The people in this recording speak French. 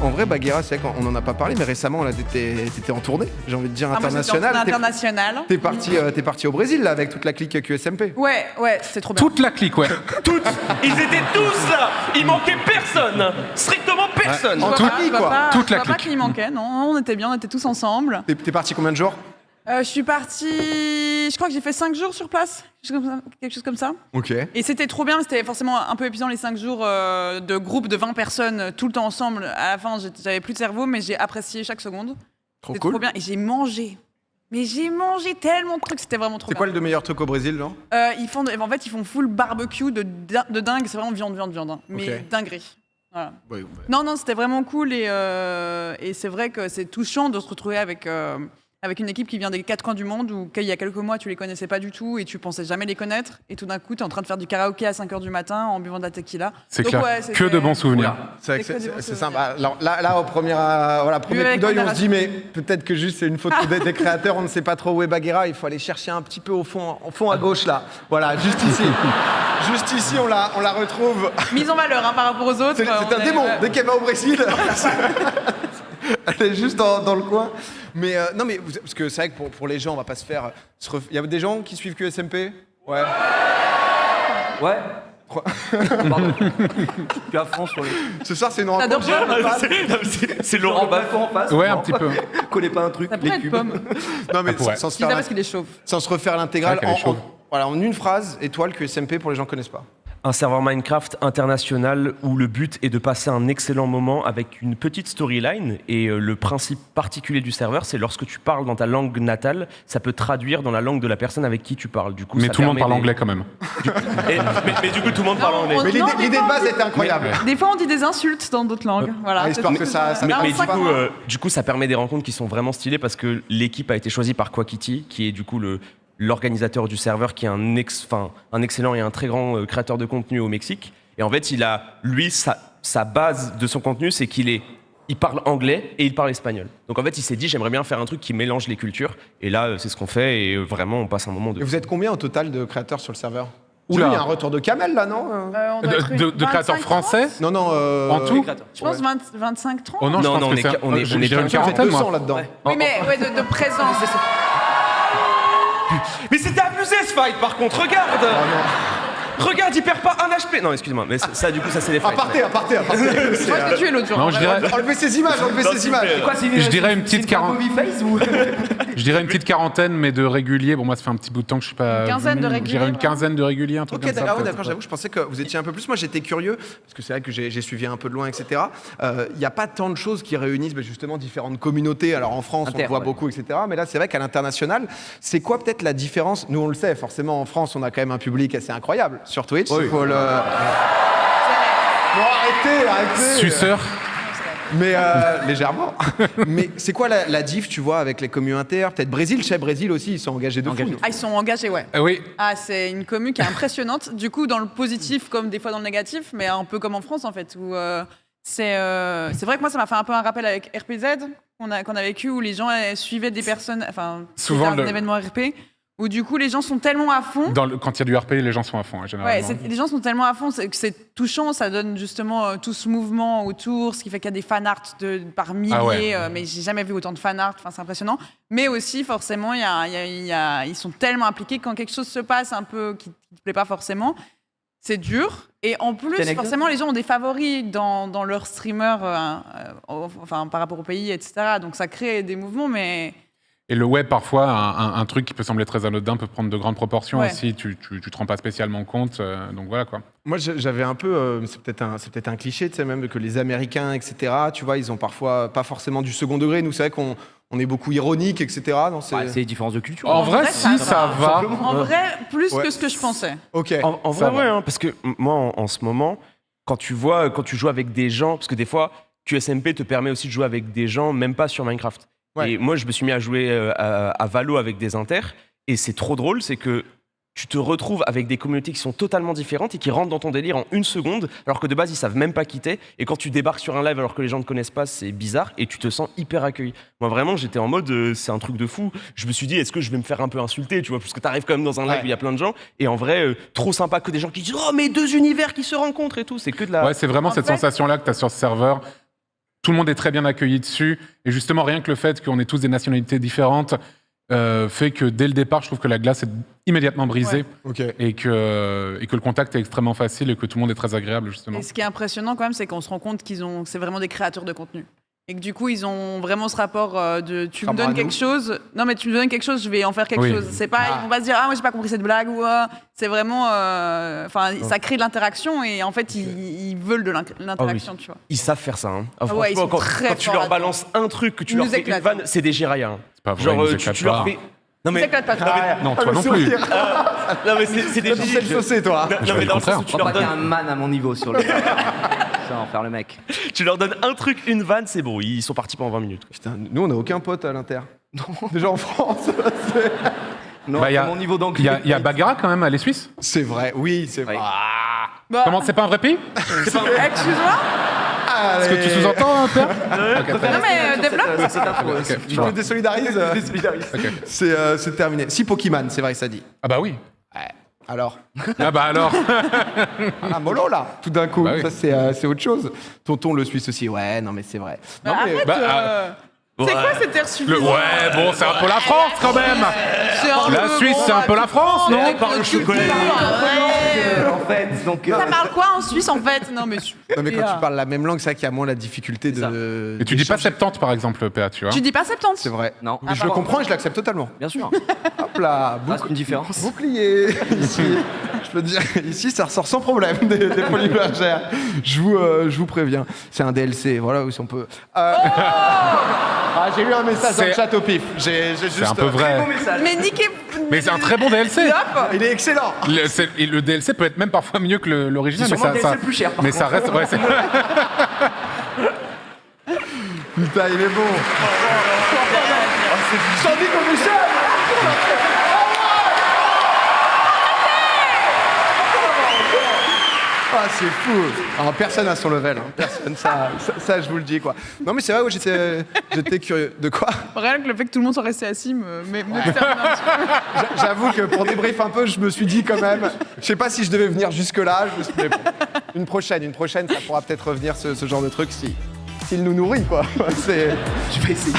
en vrai, Bagheera, c'est vrai qu'on n'en a pas parlé, mais récemment, là, t'étais en tournée, j'ai envie de dire internationale. Moi, international. T'es parti au Brésil, là, avec toute la clique QSMP. Ouais, c'était trop bien. Toute la clique, ouais. Toutes. Ils étaient tous là. Il manquait personne. Strictement personne. En toute clique, quoi. Toute la Je vois pas clique. qu'il manquait, non, on était bien, on était tous ensemble. T'es parti combien de jours? Je suis partie, je crois que j'ai fait 5 jours sur place, quelque chose comme ça. Ok. Et c'était trop bien, mais c'était forcément un peu épuisant les 5 jours de groupe de 20 personnes tout le temps ensemble. À la fin, j'avais plus de cerveau, mais j'ai apprécié chaque seconde. C'était trop bien. Et j'ai mangé. Mais j'ai mangé tellement de trucs, c'était vraiment trop bien. C'est quoi le meilleur truc au Brésil, genre? ils font full barbecue de dingue, c'est vraiment viande, hein. Mais Ok. dinguerie. Voilà. Ouais. Non, c'était vraiment cool et c'est vrai que c'est touchant de se retrouver avec une équipe qui vient des 4 coins du monde où il y a quelques mois tu les connaissais pas du tout et tu pensais jamais les connaître et tout d'un coup tu es en train de faire du karaoké à 5h du matin en buvant de la tequila. C'est Donc, clair. ouais, Que de bons souvenirs. C'est C'est que des bons c'est souvenirs. sympa. Alors là, au premier coup avec d'œil, on se modération. dit, mais peut-être que juste c'est une photo des créateurs, on ne sait pas trop où est Bagheera, il faut aller chercher un petit peu au fond à gauche, là. Voilà, juste ici. Juste ici, on la retrouve. Mise en valeur par rapport aux autres. C'est un démon. Dès qu'elle va au Brésil, elle est juste dans le coin. Mais non, mais parce que c'est vrai que pour les gens, on va pas se faire. Il y a des gens qui suivent QSMP? Ouais. Ouais. Pardon. Je suis à fond sur les. Ce soir, c'est une T'adores rencontre. C'est Laurent En bas en face. Ouais, un non. petit peu. Connais pas un truc. Ça pourrait Les être cubes. pomme. Non, mais pourrait. sans se Je dis ça faire parce qu'il est chauve. sans se refaire l'intégrale, C'est vrai qu'elle est chaude. voilà, en une phrase, étoile QSMP pour les gens qui connaissent pas. Un serveur Minecraft international où le but est de passer un excellent moment avec une petite storyline. Et le principe particulier du serveur, c'est lorsque tu parles dans ta langue natale, ça peut traduire dans la langue de la personne avec qui tu parles. Du coup, Mais ça tout le monde permet parle anglais quand même. mais du coup, tout le monde parle Non, anglais. on- Mais Non, l'idée des de fois, base était incroyable. Des fois, on dit des insultes dans d'autres langues. Voilà. histoire que ça Mais n'arrive pas. du coup, ça permet des rencontres qui sont vraiment stylées parce que l'équipe a été choisie par Quackity, qui est du coup l'organisateur du serveur, qui est un excellent et un très grand créateur de contenu au Mexique. Et en fait, sa base de son contenu, c'est il parle anglais et il parle espagnol. Donc en fait, il s'est dit, j'aimerais bien faire un truc qui mélange les cultures. Et là, c'est ce qu'on fait et vraiment, on passe un moment de... Et vous êtes combien au total de créateurs sur le serveur? Oula. Il y a un retour de Kamel là, non? On doit être De créateurs 25, français Non, non. en tout. Je pense 25, 30. Oh non, je Non, pense non, que on est c'est. on est- je on est dirais une 15, Vous êtes quarantaine, 200 moi. là-dedans. Oui, mais ouais, de présence. Mais c'était abusé ce fight, par contre, regarde Regarde, il perd pas un HP. Non, excuse-moi, mais ça, du coup, ça c'est des fights. Aparté. Moi, je vais tuer l'autre jour. Non, je dirais, Enlevez ces images, Quoi, c'est Je dirais une petite face ou je dirais une petite quarantaine, mais de réguliers. Bon, moi, ça fait un petit bout de temps que je suis pas. Une quinzaine de venu. Je dirais une réguliers, quinzaine de réguliers, un truc Ok, comme ça. d'accord, peut-être. j'avoue, je pensais que vous étiez un peu plus. Moi, j'étais curieux, parce que c'est vrai que j'ai suivi un peu de loin, etc. Il n'y a pas tant de choses qui réunissent justement différentes communautés. Alors en France, on le voit beaucoup, etc. Mais là, c'est vrai qu'à l'international, c'est quoi peut-être la différence? Nous, on le sait, forcément, en France, on a quand même un public assez incroyable sur Twitch. Oui. Il faut le... Bon, arrêtez. Suceur. Mais légèrement. Mais c'est quoi la diff, tu vois, avec les communes inter? Peut-être Brésil, chez Brésil aussi, ils sont engagés de fou. Ah, ils sont engagés, ouais. Oui. Ah, c'est une commu qui est impressionnante. Du coup, dans le positif comme des fois dans le négatif, mais un peu comme en France en fait. Où c'est vrai que moi, ça m'a fait un peu un rappel avec RPZ qu'on a vécu où les gens suivaient des personnes. Enfin, Souvent, c'était un événement RP où du coup les gens sont tellement à fond. Quand il y a du RP, les gens sont à fond, hein, généralement. Les gens sont tellement à fond que c'est touchant, ça donne justement tout ce mouvement autour, ce qui fait qu'il y a des fan art par milliers, Ah ouais. mais j'ai jamais vu autant de fan art, enfin, c'est impressionnant. Mais aussi, forcément, ils sont tellement impliqués que quand quelque chose se passe un peu qui ne te plaît pas forcément, c'est dur. Et en plus, forcément, les gens ont des favoris dans leur streamer, enfin, par rapport au pays, etc. Donc ça crée des mouvements, mais... Et le web, parfois, un truc qui peut sembler très anodin peut prendre de grandes proportions Ouais. aussi. Tu te rends pas spécialement compte. Donc voilà quoi. Moi, j'avais un peu, c'est peut-être un cliché, tu sais, même que les Américains, etc., tu vois, ils ont parfois pas forcément du second degré. Nous, c'est vrai qu'on est beaucoup ironique, etc. Non, C'est des différences de culture. En vrai, vrai, si, ça va. En vrai, plus Ouais. que ce que je pensais. Ok. En Ça vrai, va. ouais, parce que moi, en ce moment, quand tu joues avec des gens, parce que des fois, QSMP te permet aussi de jouer avec des gens, même pas sur Minecraft. Ouais. Et moi, je me suis mis à jouer à Valo avec des inters, et c'est trop drôle, c'est que tu te retrouves avec des communautés qui sont totalement différentes et qui rentrent dans ton délire en une seconde, alors que de base, ils savent même pas quitter. Et quand tu débarques sur un live alors que les gens ne te connaissent pas, c'est bizarre, et tu te sens hyper accueilli. Moi, vraiment, j'étais en mode, c'est un truc de fou. Je me suis dit, est-ce que je vais me faire un peu insulter, tu vois, parce que t'arrives quand même dans un live où il y a plein de gens, et en vrai, trop sympa que des gens qui disent, oh, mais deux univers qui se rencontrent et tout, c'est que de la... Ouais, c'est vraiment En cette fait- sensation-là que tu as sur ce serveur. tout le monde est très bien accueilli dessus. Et justement, rien que le fait qu'on ait tous des nationalités différentes fait que dès le départ, je trouve que la glace est immédiatement brisée et que le contact est extrêmement facile et que tout le monde est très agréable, justement. Et ce qui est impressionnant quand même, c'est qu'on se rend compte c'est vraiment des créateurs de contenu. Et que du coup, ils ont vraiment ce rapport de tu me donnes quelque chose. Non, mais tu me donnes quelque chose, je vais en faire quelque chose. C'est pas, ils vont pas se dire moi j'ai pas compris cette blague ou c'est vraiment, ça crée de l'interaction et en fait ils veulent de l'interaction, tu vois. Ils savent faire ça. Hein. Ouais, ils sont très quand tu leur balances un truc, que tu leur fais une vanne, c'est des girailles. Hein. C'est pas vrai, genre tu leur fais. Non mais t'éclates pas trop. Non, toi non plus. Non mais c'est des C'est le chaussé, toi. Non mais dans le sens où Tu leur donnes un man à mon niveau sur le. Ça va en faire le mec. Tu leur donnes un truc, une vanne, c'est bon. Ils sont partis pendant 20 minutes. Putain, nous, on n'a aucun pote à l'Inter. Déjà en France. Non, Bah, à mon niveau d'anglais. Il y a Bagara quand même, elle est suisse. C'est vrai, oui, c'est vrai. Oui. Bah, Comment, c'est pas un vrai pays? excuse-moi. Est-ce que tu sous-entends, Pierre? Non mais développe. C'est affreux. Tu me désolidarises. C'est terminé. Si Pokémon, c'est vrai, ça dit. Ah bah oui. Alors Ah bah alors. Ah, mollo là, tout d'un coup, Bah oui. ça c'est autre chose. Tonton le Suisse aussi, ouais, non mais c'est vrai. Non, Bah, mais- arrête. C'est quoi cet air suffisant? Ouais, bon, c'est un peu la France quand même. C'est un La peu Suisse, bon, c'est un peu la France, non? Par le chocolat. En fait, donc. Ça parle quoi en Suisse en fait? Non mais Non mais quand tu parles la même langue, c'est vrai qu'il y a moins la difficulté de... Et tu dis pas d'échanger. 70 par exemple, PA, tu vois. Tu dis pas 70? C'est vrai. Non. Mais je le comprends et je l'accepte totalement. Bien sûr. Hop là, Reste une différence. bouclier. Ici, je peux te dire, ici ça ressort sans problème des folies bergères. Je vous préviens. C'est un DLC, voilà où si on peut... Ah, j'ai eu un message dans le C'est- chat au pif. J'ai juste... C'est un peu vrai. Mais niquez. Mais c'est un très bon DLC. Hop. Il est excellent. Et le DLC peut être même parfois mieux que l'original. C'est mais sûrement le ça, DLC le plus cher, par mais ça reste. Ouais, c'est- Putain, il est bon. Sandy Confusion. Ah, c'est fou. Alors, personne n'a son level. Hein. Personne, ça, je vous le dis, quoi. Non, mais c'est vrai, ouais, j'étais curieux. De quoi? Rien que le fait que tout le monde soit resté assis me termine un petit peu. J'avoue que pour débrief un peu, je me suis dit quand même, je sais pas si je devais venir jusque-là. Je me suis dit, mais bon, une prochaine, ça pourra peut-être revenir ce genre de truc s'il nous nourrit, quoi. Je vais essayer.